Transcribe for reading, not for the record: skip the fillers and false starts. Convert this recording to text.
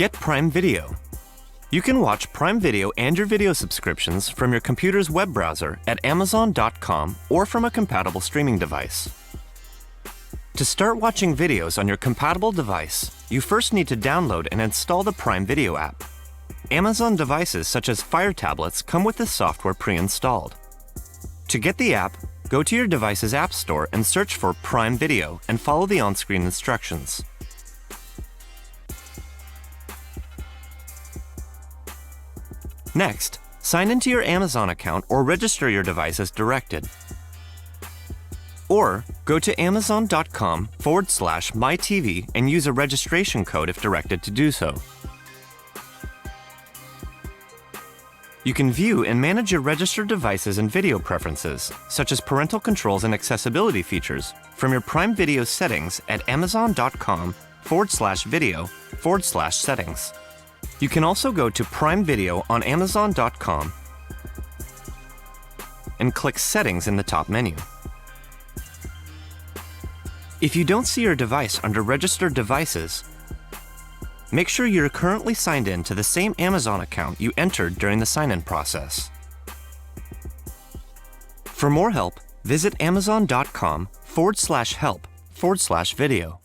Get Prime Video. You can watch Prime Video and your video subscriptions from your computer's web browser at Amazon.com or from a compatible streaming device. To start watching videos on your compatible device, you first need to download and install the Prime Video app. Amazon devices such as Fire tablets come with this software pre-installed. To get the app, go to your device's App Store and search for Prime Video and follow the on-screen instructions. Next, sign into your Amazon account or register your device as directed. Or go to Amazon.com/myTV and use a registration code if directed to do so. You can view and manage your registered devices and video preferences, such as parental controls and accessibility features, from your Prime Video settings at Amazon.com/video/settings. You can also go to Prime Video on Amazon.com and click Settings in the top menu. If you don't see your device under Registered Devices, make sure you're currently signed in to the same Amazon account you entered during the sign-in process. For more help, visit Amazon.com/help/video.